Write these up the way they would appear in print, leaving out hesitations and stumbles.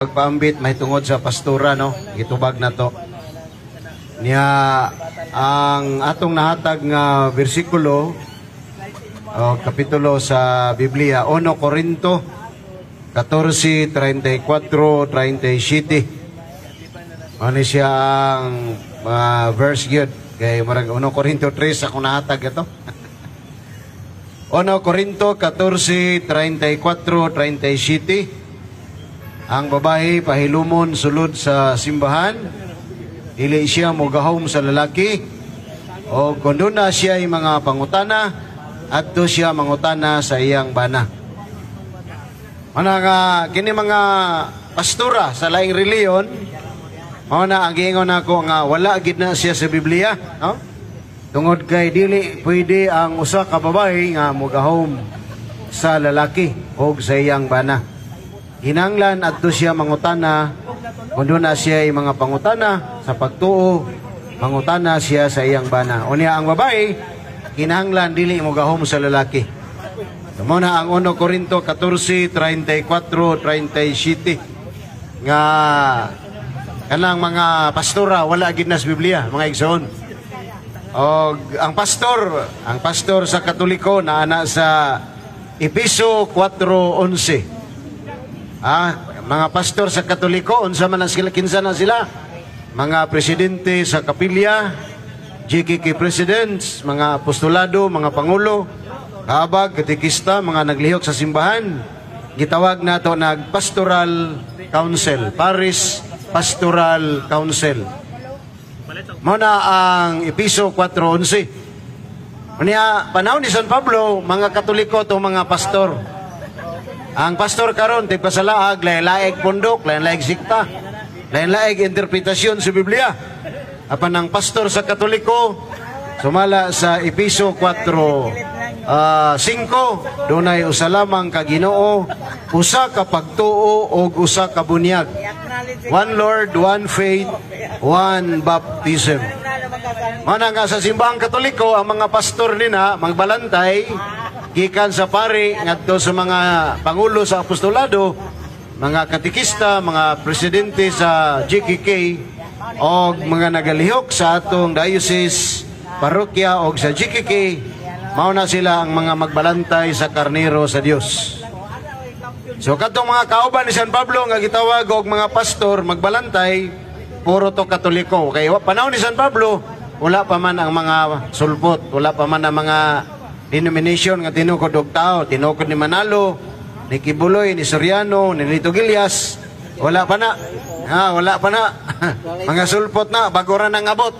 pagpaambit may tungod sa pastura, no? Gitubag na to. Niya ang atong nahatag nga bersikulo o kapitulo sa Biblia, 1 Corinto 14, 34, 37. Ano siya ang verse yun? Kaya marag 1 Corinto 3 ako nahatag ito. 1 Corinto 14, 34, 37. Ang babae pahilumon sulod sa simbahan, dili siya mogahom sa lalaki, o kung doon na siya ay mga pangutana, at do siya mangutana sa iyang bana. Kini mga pastora sa laing reliyon, na ang giingon ako nga wala gid na siya sa Biblia, no? Tungod kay dili pwede ang usa ka babae nga mogahom sa lalaki o sa iyang bana. Hinanglan adto siya mangutana, kung doon na siya ay mga pangutana sa pagtuo, mangutana siya sa iyang bana. Unya ang babae, kinahanglan dili mogahom sa lalaki. Muna ang 1 Corinto 14, 34, 37 nga kanang mga pastora wala gid na sa Biblia, mga igsoon. O ang pastor sa Katoliko na ana sa Epeso 4:11. Mga pastor sa Katoliko, unsa man sila, kinsa na sila? Mga presidente sa kapilya, GKK presidents, mga apostolado, mga pangulo, kaabag, katikista, mga naglihok sa simbahan. Gitawag nato nag pastoral council, Parish Pastoral Council. Muna ang Epeso 4:11. Unya panahon ni San Pablo, mga Katoliko to mga pastor. Ang pastor karon tigpasalaag, lain-laing pundok, lain-laing sikta, lain-laing interpretasyon sa Biblia. Apan ang pastor sa Katoliko sumala sa Epeso 4:5, dunay usa lamang ka Ginoo, usa ka pagtuo ug usa ka bunyag. One Lord, one faith, one baptism. Mana nga sa simbahang Katoliko, ang mga pastor nina magbalantay gikan sa pari ngadto sa mga pangulo sa apostolado, mga katikista, mga presidente sa GKK o mga nagalihok sa atong diocese, parokya o sa GKK. Mao na sila ang mga magbalantay sa karnero sa Dios. So katong mga kauban ni San Pablo nga gitawag og mga pastor magbalantay, puro to Katoliko. Kay panahon ni San Pablo wala pa man ang mga sulpot, wala pa man ang mga denomination nga tinukod og tao, tinukod ni Manalo, ni Kibuloy, ni Soriano, ni Lito Gilias. Wala pa na. Wala pa na. Mga sulpot na bago ra nang abot.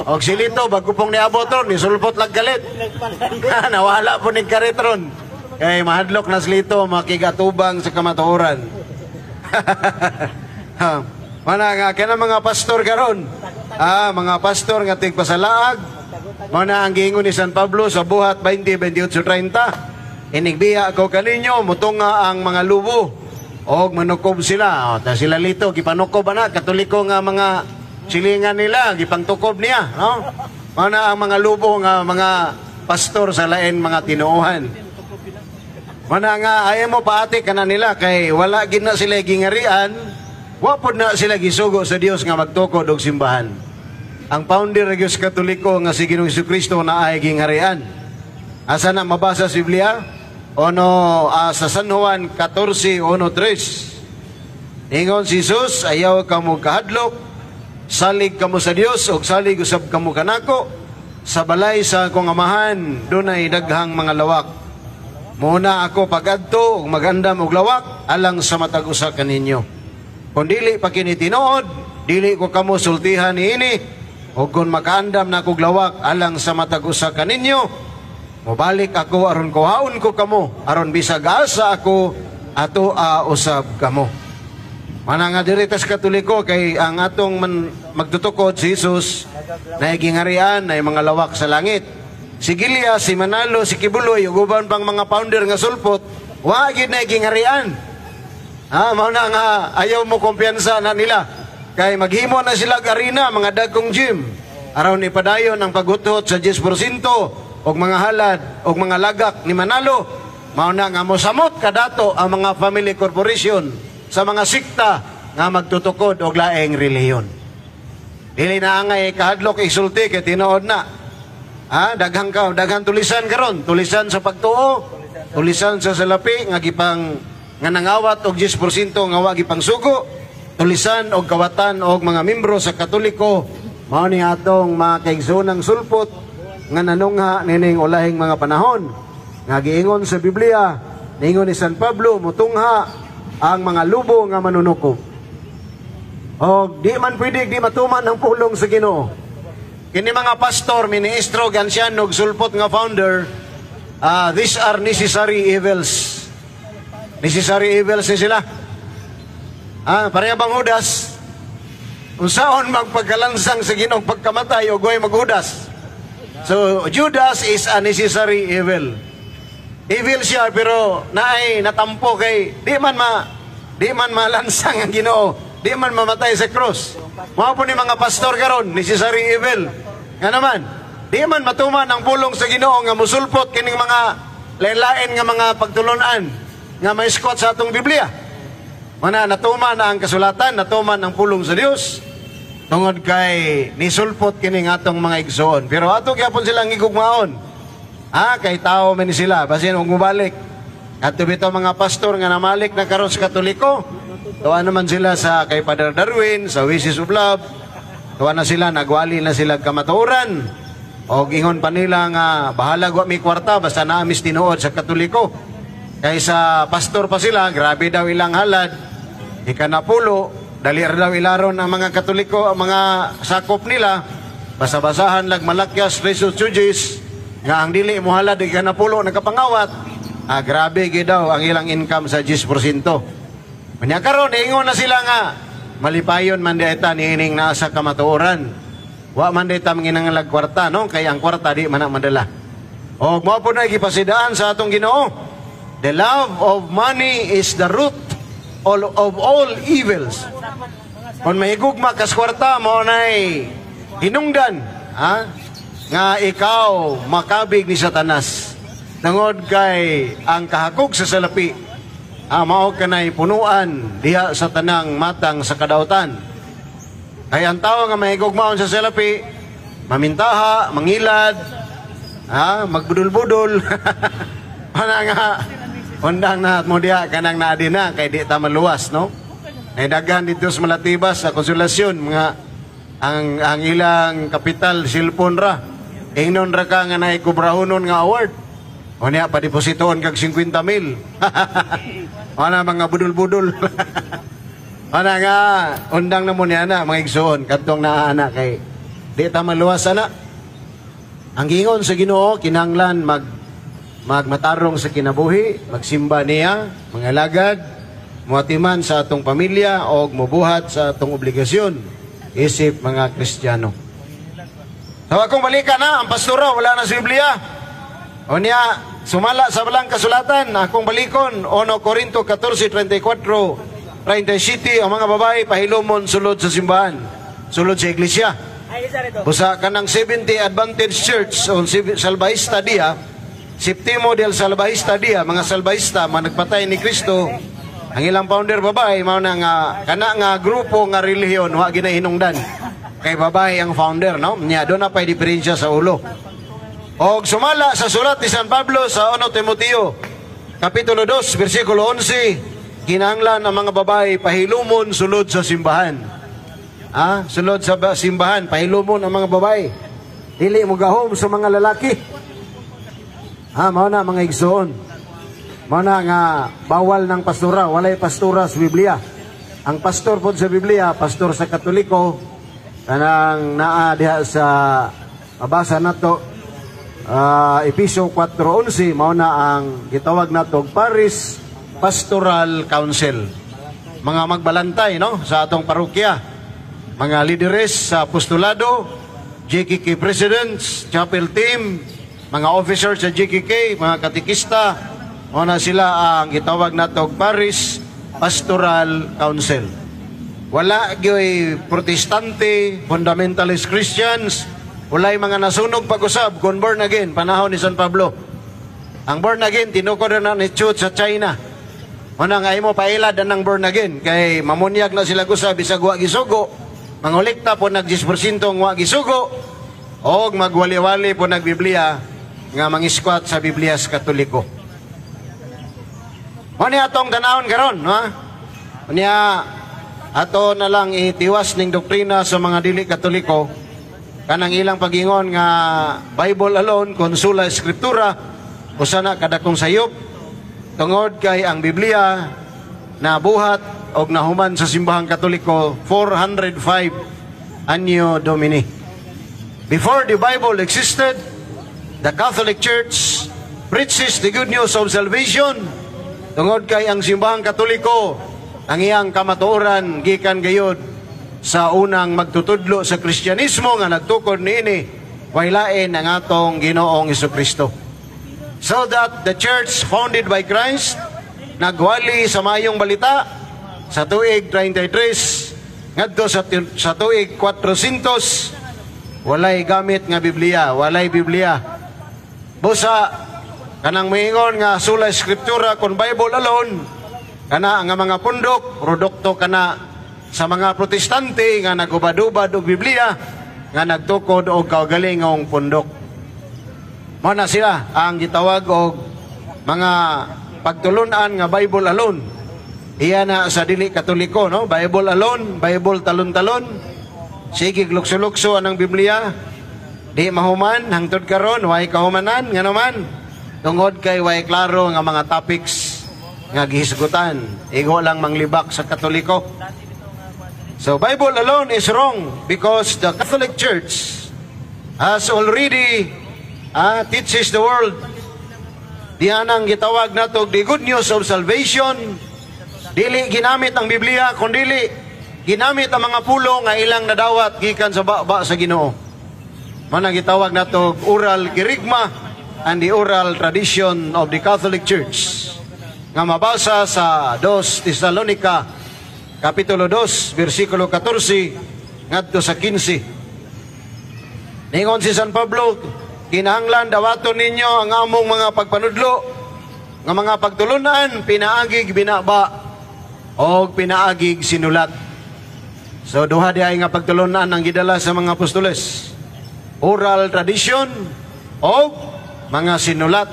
Og si Lito bago pong niabot ron, ni sulpot lag galit. Nawala po ning karetron. Kay mahadlok na si Lito makigatubang sa kamatuoran. Mana nga kana mga pastor karon. Mga pastor nga tigpasalaag. Mana ang giingon ni San Pablo sa buhat 20:28-30. Inigbiya ako kaninyo mutunga ang mga lubo og manukob sila. Ta sila Lito gipanukob na Katoliko nga mga silingan nila gipangtukob niya, no? Mana ang mga lubo nga mga pastor sa lain mga tinuohan. Mana nga ayaw mo paati kana nila kay wala gid na sila gingarian, wa pod na sila gisugo sa Dios nga magtukod og simbahan. Ang founder ng Diyos Katoliko nga si Ginoong Jesucristo na ay gingharian. Asa na mabasa sa Biblia? Sa San Juan 14:1-3. Ingon si Jesus, ayaw kamo kahadlok, salig kamo sa Dios o salig usab kamo kanako. Sa balay sa akong amahan, dunay daghang mga lawak. Muna ako pagadto ug magandam og lawak alang sa matag usa kaninyo. Kung dili pa kini tinuod, dili ko kamo sultihan niini. O kung makaandam na kog lawak alang sa matag usa kaninyo, mobalik ako aron kuhaon ko kamo, aron bisag asa ako ato usab kamo. Mana nga diri tas Katoliko kay ang atong magtutukod si Jesus na gingarian na mga lawak sa langit. Si Gilias, si Manalo, si Kibuloy, ug uban pang mga founder nga sulpot, wa gid na gingarian. Mao na nga ayaw mo kumpiyansa na nila. Kay maghimo na sila arena, mga dagkong gym. Aron ipadayon ang pagutot sa 10% og mga halad og mga lagak ni Manalo. Mao na nga mosamot kadato ang mga family corporation sa mga sikta nga magtutukod og laing reliyon. Dili na angay kahadlok isulti kay tinuod na. Daghang tulisan karon, tulisan sa pagtuo, tulisan sa salapi nga gipang nga nangawat og 10% nga wa gipang sugo, tulisan og kawatan og mga membro sa Katoliko. Mao ni atong mga kaigsoonang sulpot nga nanungha nining ulahing mga panahon nga giingon sa Biblia, niingon ni San Pablo, mutungha ang mga lubo nga manunukob. O di man pwede di matuman ng pulong sa Ginoo. Kini mga pastor, ministro, gansyan, og sulpot nga founder, these are necessary evils. Necessary evils ni sila. Pareha bang hudas? Unsaon magpagkalansang sa Ginoong pagkamatay o goy maghudas? So Judas is a necessary evil. Evil siya pero naay natampo kay di man malansang ang Ginoo. Di man mamatay sa cross. Mao po ni mga pastor karon, necessary evil. Nga naman, di man matuman ang pulong sa Ginoo nga musulpot kining mga lain-lain nga mga pagtulunan nga may squat sa atong Biblia. Mana natuman ang kasulatan, natuman ang pulong sa Dios tungod kay nisulpot kining atong mga igsoon. Pero ato gyapon silang igugmaon. Kay tao man sila basin og mubalik. Ato bitaw mga pastor nga namalik na karon sa Katoliko. Tuwa naman sila sa kay Father Darwin, sa Wishes of Love. Tuwa na sila, nagwali na sila kamatuoran. O gingon pa nila nga, bahala gwa mi kwarta, basta naamis tinuod sa Katoliko. Kaysa pastor pa sila, grabe daw ilang halad. Ikanapulo, dalir daw ilaron ang mga Katoliko, ang mga sakop nila. Basa-basahan lag malakyas, resus chujis, nga ang dili mo halad, ikanapulo, nagkapangawat. Grabe gidaw ang ilang income sa 10%. Kanya karon ingon na sila nga malipayon man dayta niining nasa kamatuoran. Wa man dayta manginanglag kwarta no kay ang kwarta di man madala. Og mao po na gipasidaan sa atong Ginoo. The love of money is the root of all evils. Kung mahigugma kas kwarta mo nay hinungdan nga ikaw makabig ni Satanas. Tungod kay ang kahakog sa salapi mao kanay punuan diha sa tanang matang sa kadautan. Kay ang tao nga mahigugmaon sa salapi, mamintaha, mangilad, magbudol-budol. Ana nga undang na mo diha kanang naadi na kay di ta maluwas no. Ay daghan dito sa Malatibas sa Konsolasyon mga ang ilang kapital silpon ra. Ingnon ra ka nga naikubrahonon nga award. O niya, padepositoon kag 50,000. Ana mga budol-budol. Ana nga, undang na mo niya na, mga igsoon, katong naana kay, di ta maluwas na. Ang gingon sa Ginoo, kinanglan magmatarong sa kinabuhi, magsimba niya, mga lagad, muatiman sa atong pamilya, o mubuhat sa atong obligasyon, isip mga Kristiyano. So akong balikan na, ang pastora, wala na sa Biblia. O niya, sumala sa balang kasulatan, akong balikon, 1 Corinto 14:34, 37, ang mga babae pahilomon sulod sa simbahan, sulod sa iglesia. Busa ka ng 70 Adventist Church o Salvahista Dia, Septimo del Salvahista Dia, mga Salvahista, mga nagpatay ni Kristo, ang ilang founder babae, mao na nga, kana nga grupo nga relihiyon, wa ginahinungdan. Kay babae ang founder, no? Nya, doon na pa'y diferensya sa ulo. O sumala sa sulat ni San Pablo sa 1 Timoteo, Kapitulo 2, versikulo 11, kinahanglan ang mga babae pahilumon sulod sa simbahan. Sulod sa simbahan, pahilumon ang mga babae. Dili mo gahom sa mga lalaki. Mao na mga igsoon. Mao na nga bawal ng pastora, walay pastora sa Biblia. Ang pastor po sa Biblia, pastor sa Katoliko, kanang naa diha sa mabasa nato Efesio 4:11, mao na ang gitawag nato Paris Pastoral Council. Mga magbalantay no sa atong parokya, mga lideres sa apostolado, JKK presidents, chapel team, mga officers sa JKK, mga katikista, mao na sila ang gitawag nato Paris Pastoral Council. Wala gyoy protestante, fundamentalist Christians, walay mga nasunog pag-usab kung born again, panahon ni San Pablo. Ang born again, tinukod na ni Church sa China. Muna nga imo pailad anang born again kay mamunyag na sila gusa bisag wa gisugo. Mangulikta po nag 10% wa gisugo og magwali-wali po nagbiblia nga mangiskwat sa Biblia sa Katoliko. Muna atong tanawon karon, ha? Muna ato na lang itiwas ning doktrina sa mga dili Katoliko kanang ilang pagingon nga Bible alone konsula eskriptura usa na kadakong sayop tungod kay ang Biblia na buhat og nahuman sa simbahang Katoliko 405 Anno Domini. Before the Bible existed, the Catholic Church preaches the good news of salvation tungod kay ang simbahang Katoliko ang iyang kamatuoran gikan gayud sa unang magtutudlo sa Kristyanismo nga nagtukod niini waylain ang atong Ginoong Hesukristo. So that the church founded by Christ nagwali sa mayong balita sa tuig 33 ngadto sa tuig 400 walay gamit nga Biblia, walay Biblia. Busa kanang miingon nga sula eskriptura kon Bible alone kana ang mga pundok produkto kana sa mga protestante nga nagubad-ubad og Biblia nga nagtukod og kaugalingong pundok. Mao na sila ang gitawag og mga pagtulunan nga Bible alone. Iya na sa dili Katoliko, no? Bible alone, Bible talon-talon. Sige lukso-lukso anang Biblia. Di mahuman hangtod karon way kahumanan nga naman. Tungod kay way klaro nga mga topics nga gihisgutan. Igo lang manglibak sa Katoliko. So Bible alone is wrong because the Catholic Church has already teaches the world. Diyan ang gitawag nato the good news of salvation. Dili ginamit ang Biblia kundi ginamit ang mga pulo nga ilang nadawat gikan sa baba sa Ginoo. Manang gitawag nato oral kirigma and the oral tradition of the Catholic Church. Nga mabasa sa 2 Tesalonica Kapitulo 2 versikulo 14 ngadto sa 15. Ningon si San Pablo, kinahanglan dawaton ninyo ang among mga pagpanudlo nga mga pagtulunan pinaagig binaba o pinaagig sinulat. So duha diay nga pagtulunan ang gidala sa mga apostoles. Oral tradition o mga sinulat.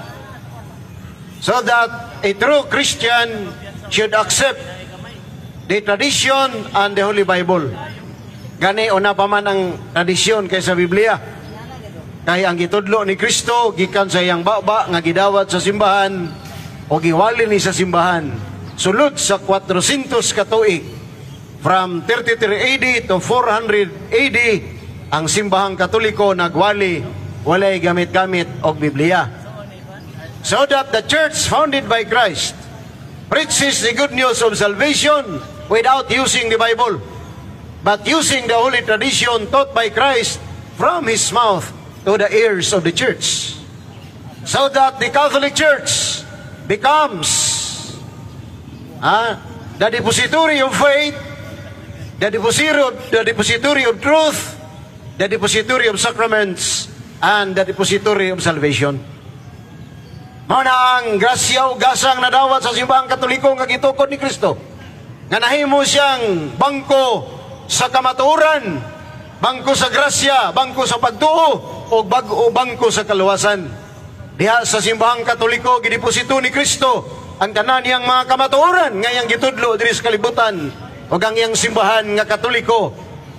So that a true Christian should accept the tradition and the Holy Bible. Gani una pa man ang tradisyon kaysa Biblia. Kaya ang gitudlo ni Kristo gikan sa iyang baba nga gidawat sa simbahan o giwali ni sa simbahan sulod sa 400 ka tuig. From 33 AD to 400 AD ang simbahang Katoliko nagwali walay gamit-gamit og Biblia. So that the church founded by Christ preaches the good news of salvation without using the Bible, but using the holy tradition taught by Christ from His mouth to the ears of the church. So that the Catholic Church becomes the depository of faith, the depository of truth, the depository of sacraments, and the depository of salvation. Mao na ang grasya o gasang nadawat sa simbahang Katoliko nga gitukod ni Kristo. Nga nahimo siyang bangko sa kamatuoran, bangko sa grasya, bangko sa pagtuo, o bangko sa kaluwasan. Diha sa simbahang Katoliko gideposito ni Kristo ang tanan niyang mga kamatuoran ngayang gitudlo diri sa kalibutan ug ang iyang simbahan nga Katoliko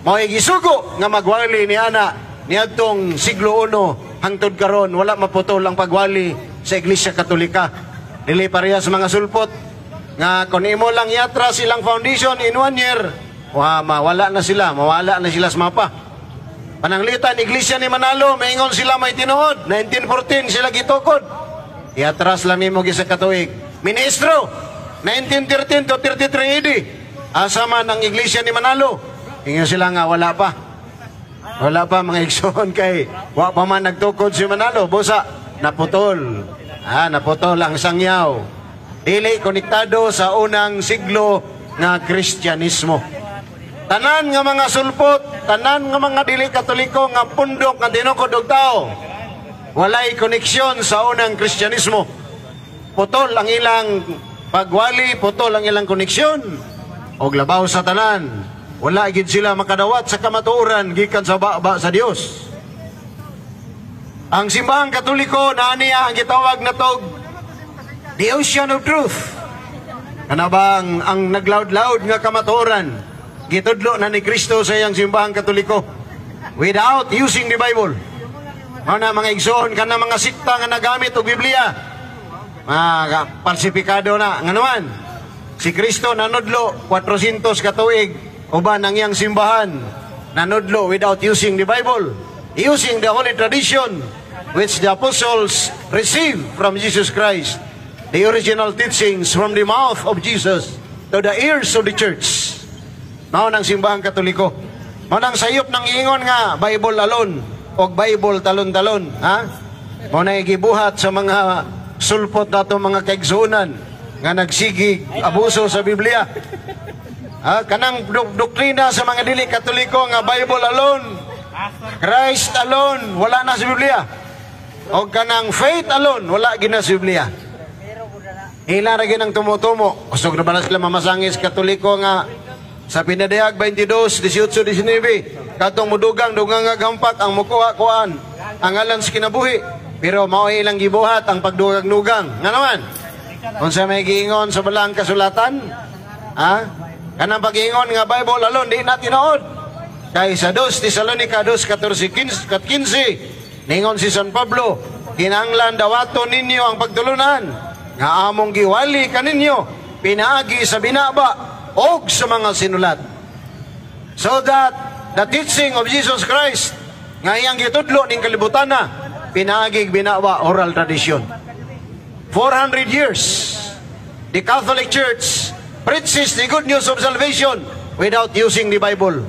mao'y gisugo nga magwali ni ana niadtong siglo 1 hangtod karon wala maputol ang pagwali sa Iglesia Katolika. Dili pareha sa mga sulpot nga kung imo lang yatra silang foundation in 1 year, mawala na sila sa mapa. Pananglitan Iglesia ni Manalo, maingon sila may tinuod, 1914 sila gitukod. Iatras lang nimo gisa katuig. Ministro, 1913 to 33 AD. Asa man ang Iglesia ni Manalo? Ingon sila nga wala pa. Wala pa mga igsoon kay wa pa man nagtukod si Manalo, busa naputol. Naputol ang sangyaw. Dili konektado sa unang siglo nga Kristyanismo. Tanan nga mga sulpot, tanan nga mga dili Katoliko nga pundok nga tinukod og tao, walay koneksyon sa unang Kristyanismo. Putol ang ilang Pagwali, putol ang ilang koneksyon. O labaw sa tanan. Wala gid sila makadawat sa kamatuoran gikan sa baba sa Dios. Ang simbahang Katoliko na niya ang gitawag na tog the ocean of truth. Ano ba ang naglaud-laud nga kamatuoran gitudlo na ni Kristo sa iyang simbahang Katoliko without using the Bible. Mga igsoon ka na mga sikta nga nagamit og Biblia. Falsifikado na. Nga naman, si Kristo nanudlo 400 katuig uban ang iyang simbahan nanudlo without using the Bible, using the holy tradition which the apostles received from Jesus Christ, the original teachings from the mouth of Jesus to the ears of the church. Mao nang simbahang Katoliko. Mao nang sayop ng ingon nga Bible alone o Bible talon-talon, ha? Mao na gibuhat sa mga sulpot nato mga kaigsuonan nga nagsigig abuso sa Biblia. Kanang doktrina sa mga dili Katoliko nga Bible alone, Christ alone, wala na sa Biblia. O kanang faith alone, wala gina sa Biblia. Ila ra ginang tumutumo. Usog na ba na sila mamasangis Katoliko nga sa Pinadayag 22:18-19 katong mudugang nga gampak ang mukuha-kuan ang ngalan sa kinabuhi. Pero mao ilang gibuhat ang pagdugag-nugang. Nga naman, kung sa may giingon sa balang kasulatan, kanang pag-ingon nga Bible alone, di na tinood. Kay sa 2 Tesalonica 2:14-15, ningon si San Pablo, kinahanglan dawaton ninyo ang pagtulunan, nga among giwali kaninyo, pinaagi sa binaba, o sa mga sinulat. So that the teaching of Jesus Christ, nga iyang gitudlo ning kalibutan na, pinaagig binawa oral tradition. 400 years, the Catholic Church preaches the good news of salvation without using the Bible.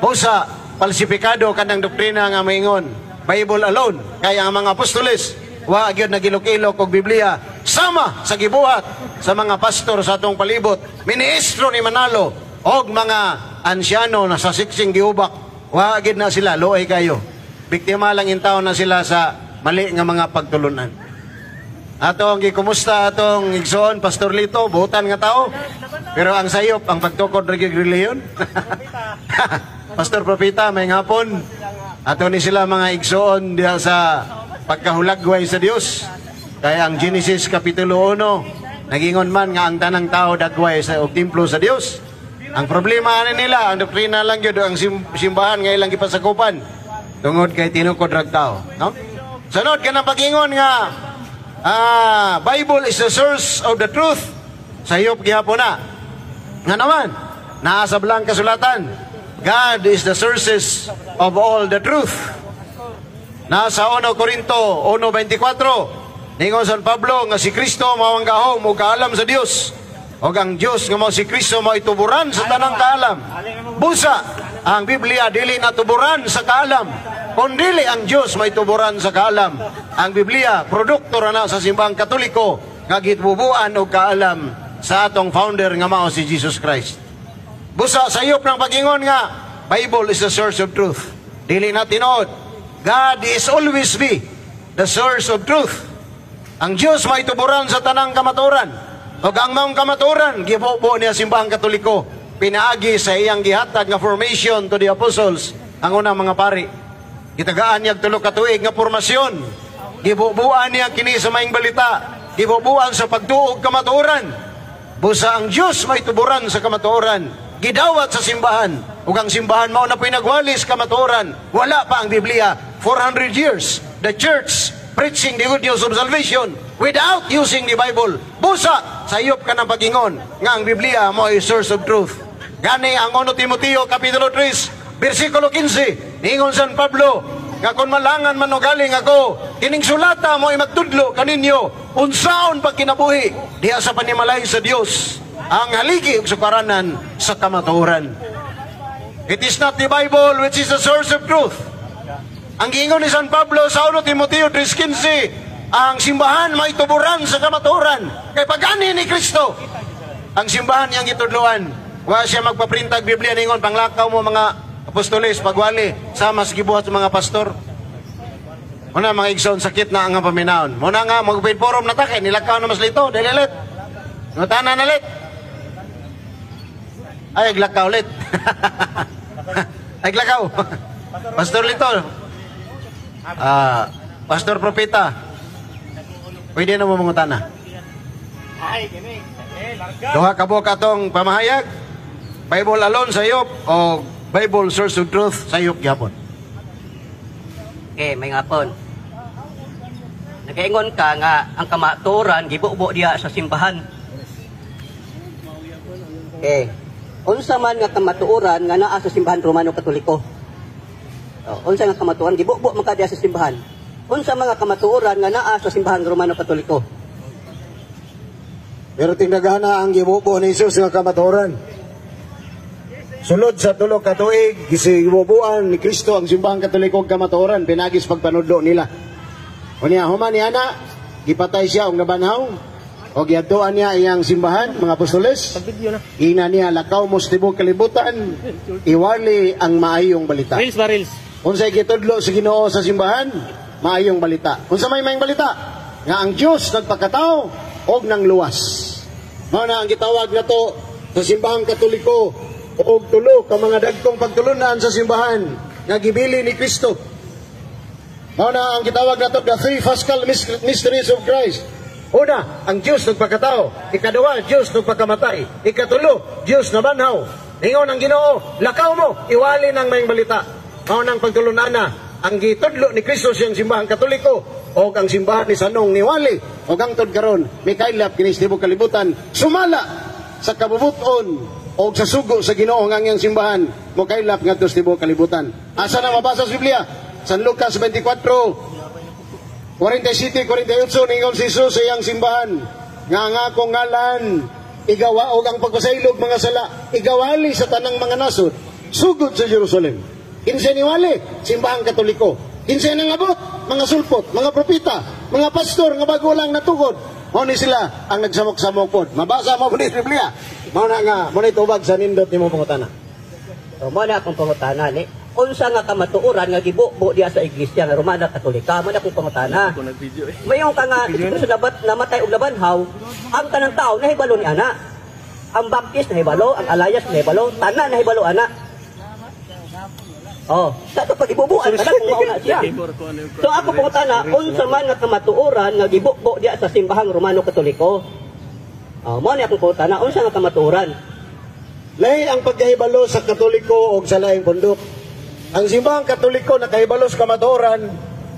Husa, falsifikado kanang doktrina nga maingon, Bible alone, kaya ang mga apostoles, wa gyud nagilok-ilok og Biblia, sama sa gibuhat sa mga pastor sa atong palibot, ministro ni Manalo, og mga ansyano na sa siksing giubak, wa gyud na sila, luoy kayo. Biktima lang in taon na sila sa mali nga mga pagtulunan. Atong gikumusta atong igsoon, Pastor Lito, buhutan nga tao. Pero ang sayop, ang pagtukod rin reliyon. Pastor Propita, may ngapon. Ato ni sila mga igsoon diha sa pagkahulagway sa Dios. Kaya ang Genesis Kapitulo 1, nagingon man nga ang tanang tao dagway sa templo sa Dios. Ang problema nila, ang doktrina lang yun, ang simbahan nga ilang gipasakupan. Tungod kay tinukod rag tao. No? Sunod ka na pag-ingon nga, Bible is the source of the truth. Sayop gihapon na. Nga naman, nasa blang kasulatan, God is the sources of all the truth. Nasa 1 Corinto 1:24, ningon San Pablo nga si Kristo mao ang gahom o kaalam sa Dios. O ang Dios nga mao si Kristo mao ituburan sa tanang kaalam. Busa, ang Biblia dili natuburan sa kaalam. Kundili ang Diyos may tuburan sa kaalam. Ang Biblia, produkto na sa simbahang Katoliko, nga gitbubuan o kaalam sa atong founder nga mao si Jesus Christ. Busa, sayop ng pag-ingon nga, Bible is the source of truth. Dili na tinuod. God is always be the source of truth. Ang Diyos may tuburan sa tanang kamaturan. O ang maong kamaturan, gibubo niya simbahang Katoliko, pinaagi sa iyang gihatag nga formation to the apostles, ang unang mga pari. Gitagaan niya tulo ka tuig nga formasyon. Gibubuan niya kini sa maing balita. Gibubuan sa pagtuog kamatuoran. Busa ang Diyos may tuburan sa kamatuoran. Gidawat sa simbahan. Ug ang simbahan mao na pinagwalis kamatuoran. Wala pa ang Biblia. 400 years. The church preaching the good news of salvation without using the Bible. Busa, sayop ka ng pag-ingon nga ang Biblia mo ay source of truth. Gani ang 1 Timoteo Kapitulo 3, versikulo 15, ningon San Pablo, nga kung malangan man o galing ako, kining sulata mo ay magtudlo kaninyo, unsaon pag kinabuhi, diha sa panimalay sa Dios, ang haligi ug sukaranan sa kamatuoran. It is not the Bible which is the source of truth. Ang giingon ni San Pablo sa 1 Timoteo 3:15, ang simbahan may tuburan sa kamatuoran, kay pagani ni Kristo, ang simbahan niyang gitudloan. Wa siya magpaprintag Biblia ningon panglakaw mo mga apostoles, pagwali, sama sa gibuhat sa mga pastor. Muna mga igsoon, sakit na ang paminaon. Muna nga, mag-forum na takay, nilakaw na mas lito, dililit. Ngutana na ulit. Ay, aglakaw ulit. Aglakaw. Pastor Lito. Pastor Propeta. Pwede na mo mangutana. Duha ka buok atong pamahayag. Bible alone sayop o Bible source of truth sayop gyapon. Okay, may ngapon. Nagaingon ka nga ang kamatuoran gibubo diya sa simbahan. Okay. Unsa man nga kamatuoran nga naa sa simbahan Romano Katoliko? Unsa nga kamatuoran gibubo man ka diya sa simbahan? Unsa mga kamatuoran nga naa sa simbahan Romano Katoliko? Pero tinagana ang gibubo ni Jesus nga kamatuoran. Sulod sa tulo ka tuig, gisibubuan ni Kristo ang simbahang Katoliko kamatuoran, pinagis pagpanudlo nila. Unya human ni ana, gipatay siya og nabanhaw, o giadtoan niya iyang simbahan, mga apostoles. Ina niya lakaw mo sa tibuok kalibutan, iwali ang maayong balita. Reels ba reels? Unsay gitudlo sa Ginoo sa simbahan, maayong balita. Unsa may maayong balita? Nga ang Dios nagpakatao og nang luwas. Mao na ang gitawag nato sa simbahang Katoliko og tulo ka mga dagkong pagtulunan sa simbahan nga gibili ni Kristo. Mao na ang gitawag nato the three paschal mysteries of Christ. Una, ang Diyos nagpakatao. Ikaduha, Diyos nagpakamatay. Ikatulo, Diyos nabanhaw. Ingon ang Ginoo, lakaw mo, iwali ng mayong balita. Mao nang pagtulunan na ang gitudlo ni Kristo siyang simbahang Katoliko o ang simbahan ni Sanong niwali o gangtod karon may kailap kinis tibuok kalibutan sumala sa kabubuton o sa sugo sa Ginoo nga iyang simbahan mo kailap ngadto sa tibuok kalibutan. Asa na mabasa sa Biblia? San Lucas 24:47-48 ningon si Jesus sa iyang simbahan nga akong ngalan igawa og ang pagpasaylog mga sala igawali sa tanang mga nasod sugod sa Jerusalem. Kinsa niwali? Simbahang Katoliko. Kinsa nangabot? Mga sulpot, mga propeta, mga pastor nga bago lang natugod. Mao ni sila ang nagsamok-samok pod. Mabasa mo ni Biblia. Mao na nga mo ni tubag sa nindot nimo pangutana. So, mo na akong pangutana ni. Unsa nga kamatuoran nga gibubo diya sa iglesia nga Romana Katolika? Mo na akong pangutana. Mayong ka nga sa dapat namatay og labanhaw, ang tanang tao nahibalo ni ana. Ang baptist nahibalo, ang alayas nahibalo, tanan nahibalo ana. Oh, dato pag ibubuan kada kung mauna siya. So ako pangutana, unsa man nga kamatuoran nga gibubo diya sa simbahang Romano Katoliko? Mo ni akong pangutana, unsa nga kamatuoran? Lahi ang pagkahibalo sa Katoliko o sa laing bundok. Ang simbahang Katoliko nakahibalo sa kamatuoran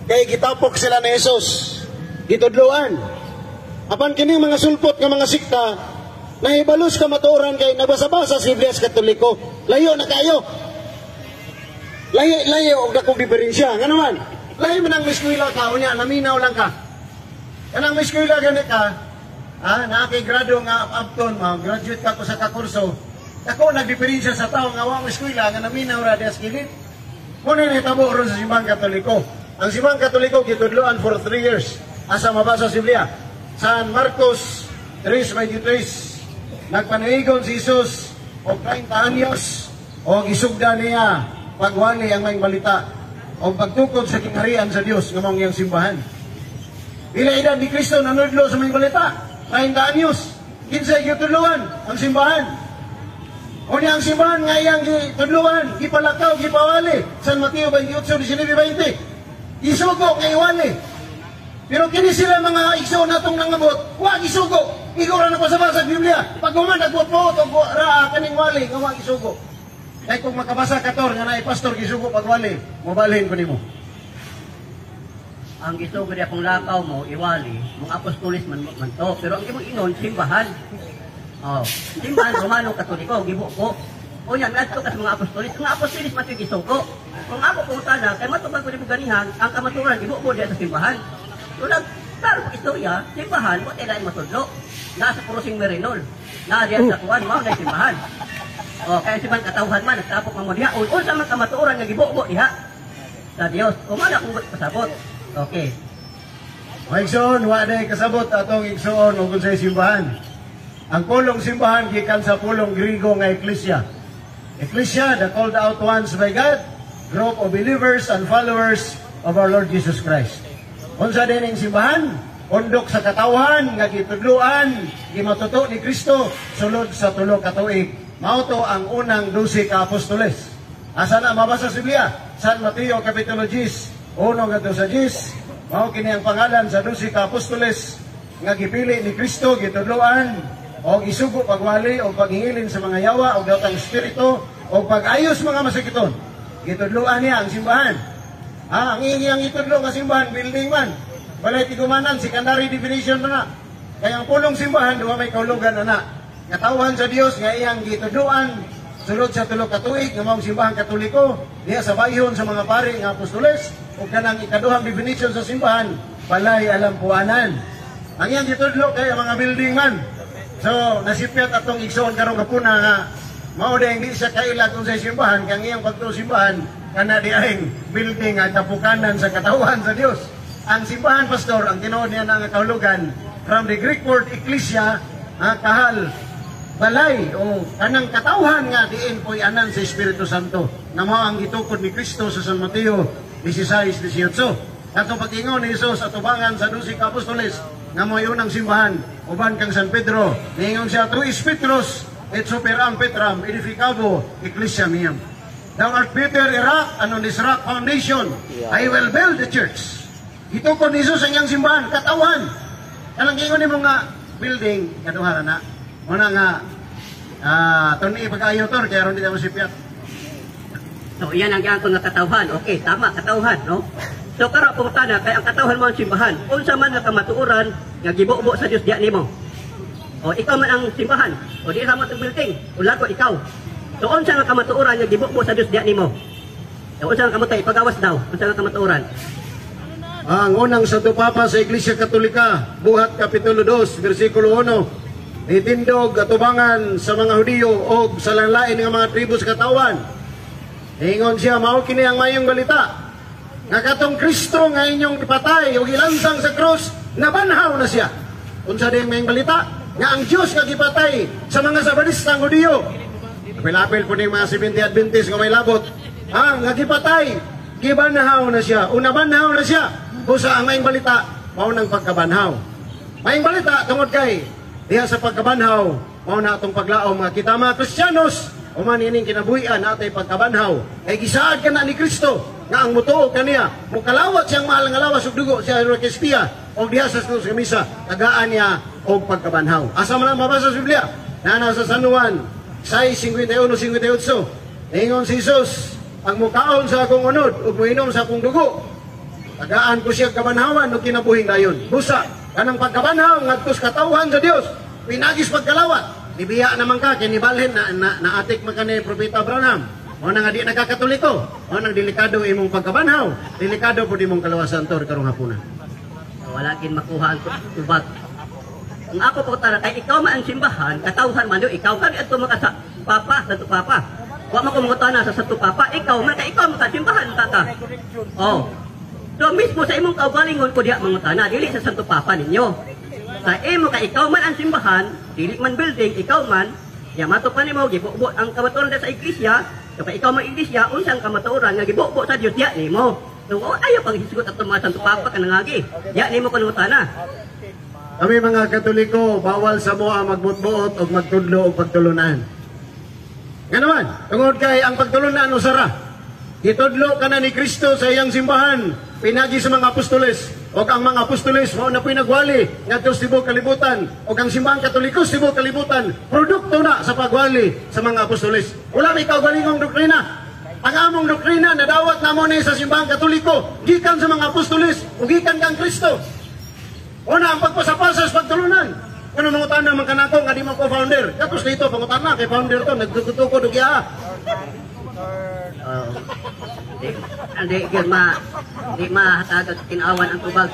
kay gitapok sila ni Jesus. Gitudluan. Apan kini mga sulpot nga mga sikta nahibalo sa kamatuoran kay nabasa-basa sa Biblia sa Katoliko. Layo na kayo. Layo og dakong diferensya. Nga naman, layo man ang miskwila ka, unya, naminaw lang ka. Yan ang miskwila ganit ka, nakigrado nga upton, graduate ka ko sa kakurso, ako nagdiferensya sa tao nga wang miskwila, nga naminaw ra des kilit. Muna nitabo ron sa simbahang Katoliko. Ang simbahang Katoliko, gitudloan for 3 years. Asa mabasa sa Biblia. San Marcos 3:23, nagpanuigon si Jesus o 30 anyos o gisugda niya pagwali ang may balita o pagtukod sa kingharian sa Dios ng mga iyang simbahan. Bila edad ni Kristo nanudlo sa may balita, 30 anyos, kinsay gitudluan ang simbahan. O niya ang simbahan nga iyang gitudluan, gipalakaw, gipawali. San Mateo 28:19-20, isugo nga iwali. Pero kini sila mga igsoon natong nangabot, wag isugo. Ikaw ra nagpasabasa sa Biblia. Pag human nagpupot o ra kaning wali, nga wag isugo. Ay kung makabasa kator nga naay pastor gisugo pagwali, mabalhin ko nimo. Ang gisugo di akong lakaw mo iwali, mga apostolis man to, pero ang imong inon simbahan. Oh, simbahan Romano Katoliko gibo ko. O yan adto ka sa mga apostolis man tuy gisugo. Kung ako pangutana kay matubag ko nimo ganihan, ang kamaturan gibo ko diya sa simbahan. Tulad taro istorya, simbahan mo tay matudlo. Nasa Krusing Merinol. Na diya sa tuwan mao na simbahan. Oh, kaya si man katawhan man, nagtapok mo diha. Unsa man kamatuoran nga gibubo diha sa Dios. Kumana kung kasabot. Okay. Maigsoon, wa day kasabot atong igsoon ug unsay simbahan. Ang pulong simbahan gikan sa pulong Griego nga Ecclesia. Ecclesia, the called out ones by God, group of believers and followers of our Lord Jesus Christ. Unsa din ang simbahan? undok sa katawhan nga gitudloan gimatuto ni Kristo sulod sa 3 ka tuig. Mao to ang unang 12 ka apostoles. Asa na mabasa sa Biblia? San Mateo kapitulo 10, 1 ngadto sa 10. Mao kini ang pangalan sa 12 ka apostoles nga gipili ni Kristo gitudloan o isugo pagwali o paghingilin sa mga yawa o daotang espiritu o pag-ayos mga masakiton. Gitudloan niya ang simbahan. Ang iyang itudlo nga simbahan building man. Walay tigumanan secondary definition na. Kaya ang pulong simbahan duha may kahulugan na. Katawhan sa Dios nga iyang gitudloan sulod sa 3 ka tuig nga maong simbahan Katoliko diha sa bayhon sa mga pari nga apostoles ug kanang ikaduhang definition sa simbahan balay alampuanan. Ang iyang gitudlo kay mga building man. So nasipyat atong igsoon karong hapuna nga mao day hindi siya kailag kung sa simbahan kang iyang pagtuo simbahan kana diayeng building at tapukanan sa katawhan sa Dios. Ang simbahan pastor ang tinuod niya nga kahulugan from the Greek word ecclesia kahal balay o kanang katawhan nga diin po'y anan sa Espiritu Santo na mao ang gitukod ni Kristo sa San Mateo 16:18. Katong pag-ingon ni Jesus atubangan sa 12 ka apostoles nga mo'y unang simbahan uban kang San Pedro niingon siya Tuis Petrus et superam Petram edificabo ecclesia miam. Thou art Peter a rock and on this rock foundation I will build the church. Gitukod ni Jesus ang iyang simbahan katawhan. Kanang ingon nimo nga building kaduha na muna nga, tuni pag-ayaw to, kaya ron di naman sipyat. So, iyan ang giyang nga katawhan. Okay, tama, katawhan, no? So, karo pumunta na, kaya ang katawhan mo ang simbahan. Unsa man nga kamatuoran, nga gibuo sa Diyos diya nimo. O, ikaw man ang simbahan. O, di sa matong building. O, lago, ikaw. So, unsa nga kamatuoran, nga gibuo sa Diyos diya nimo. So, unsa nga kamutay, pag-awas daw. Unsa nga kamatuoran. Ang unang Santo Papa sa Iglesia Katolika, Buhat Kapitulo 2, versikulo 1, itindog atubangan sa mga Hudiyo o sa lain nga mga tribo sa katawan. Ingon siya, mao kini ang mayong balita. Nga katong Kristo nga inyong ipatay o gilansang sa krus, nabanhaw na siya. Unsa din mayong balita? Nga ang Diyos nga gipatay sa mga Sabadistang Hudiyo. Apil-apil po ng mga 70 Adventist nga may labot. Nga gipatay, gibanhaw na siya. O nabanhaw na siya. Busa ang mayong balita, mao nang pagkabanhaw. Mayong balita, tungod kay diha sa pagkabanhaw, mao na atong paglaom nga kita mga Kristiyanos, uman ining kinabuhian natay pagkabanhaw. Ay gisaad ka na ni Kristo nga ang mutuo kaniya, mukalawat siyang mahal nga lawas ug dugo siya Eucharistia o diha sa Santos nga misa, tagaan niya og pagkabanhaw. Asa man ang mabasa sa Biblia? Nana sa San Juan 6:51-58. Ingon si Jesus, ang mukaon sa akong unod ug moinom sa akong dugo, tagaan ko siya kabanhawan ug kinabuhing dayon. Busa kanang pagkabanhaw ngadtos katawhan sa Dios pinagis pagkalawat nibiya naman ka kinibalhin na atik man kanhi propeta Abraham o nga di nagkakatoliko o nang delikado imong pagkabanhaw delikado pud imong kalawasan tor karong hapunan. Wala gin makuha ang tubag. Ang ako po tara kay ikaw man ang simbahan katawhan man ikaw kag adto maka sa papa sa papa. Wa man ko mangutana sa Santo Papa ikaw man kay ikaw maka simbahan tata. Oh. So mismo sa imong kaugalingon ko diha mangutana dili sa Santo Papa ninyo. Sa imo ka ikaw man ang simbahan, dili man building, ikaw man, yamato pa nimo gibuo ang kamatuoran sa iglesia, so kay ikaw man iglesia unsang kamatuoran nga gibuo sa Dios diha nimo. So ayo pag hisgot ato mga Santo Papa kanangagi. Diha nimo kun mangutana. Kami mga Katoliko bawal sa moa magbutbuot og magtudlo og pagtulunan. Nga naman, tungod kay ang pagtulunan usara. Itudlo ka na ni Kristo sa iyang simbahan, pinagi sa mga apostoles, o ang mga apostoles mao na pinagwali ngadto sa tibuok kalibutan, o ang simbahan Katoliko sa tibuok kalibutan, produkto na sa pagwali sa mga apostoles. Wala may kaugalingong doktrina. Ang among doktrina na dawat namo ni sa simbahan Katoliko, gikan sa mga apostoles, o gikan kang Kristo. Una ang pagpasapasa sa pagtulunan. Kung mangutan naman ka na nga di mo ko founder. Tapos dito, pangutan na kay founder to, nagtutuko do giya. Di mahatagag tinawan ang tubag.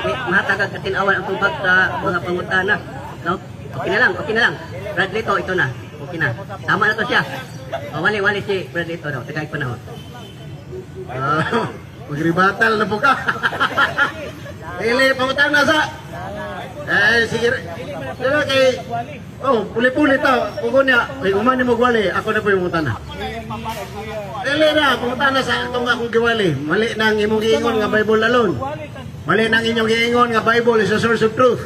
Di mahatagag tinawan ang tubag sa mga pangutana. No? Okay na lang. Bradley to, ito na. Okay na. Tama na to siya. Wali si Bradley to daw. Tagay panahon. Magribatal na po ka. Ili, pangutana sa... sige. Pero kay... puli-puli ta. Kung niya, kay umani mo gwali, ako na po yung pangutana. Dili na, pangutana sa itong akong giwali. Mali nang imong giingon nga Bible alone. Mali nang inyong giingon nga Bible is a source of truth.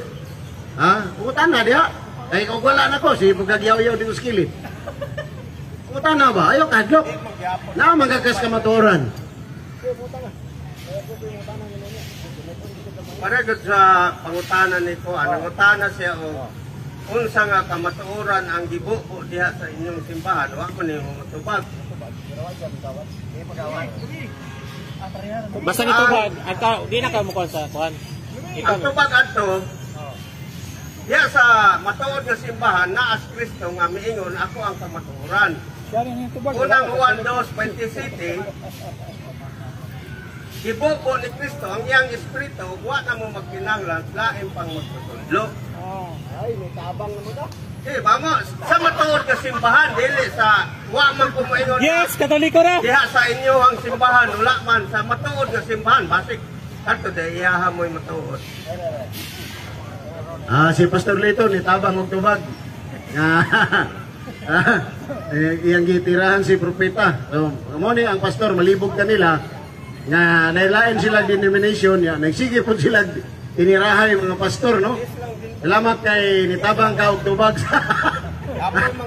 Ha? Utan na diha. Kay kung wala na ko, si pagkagyaw-yaw dito sa kilid. Utan na ba? Ayaw kadlok. Na magagas ka matuoran. Paragod sa pangutanan nito, nangutana siya o unsa nga kamatuoran ang gibuo diha sa inyong simbahan. Wa ko ni matubag. Basta nitubag, di na ka mukha sa kuhan. Ang tubag adto diha sa matuod nga simbahan na as Kristo nga miingon ako ang kamatuoran. Unang Juan 2:27 gibuo ni Kristo ang iyang espiritu, wa na mo magkinahanglan lain pang magtutudlo. Vamos, sa matuod nga simbahan, dili sa wa man ko moingon. Yes, Katoliko ra. Diha sa inyohang simbahan, wala man sa matuod nga simbahan, basik ato de iyaha mo'y matuod. Si Pastor Lito nitabang og tubag. Iyang gitirahan si propeta. So, mo ni ang pastor malibog kanila nga nailain sila denomination ya, nagsige po sila tinirahan yung mga pastor, no? Salamat kay nitabang ka og tubag.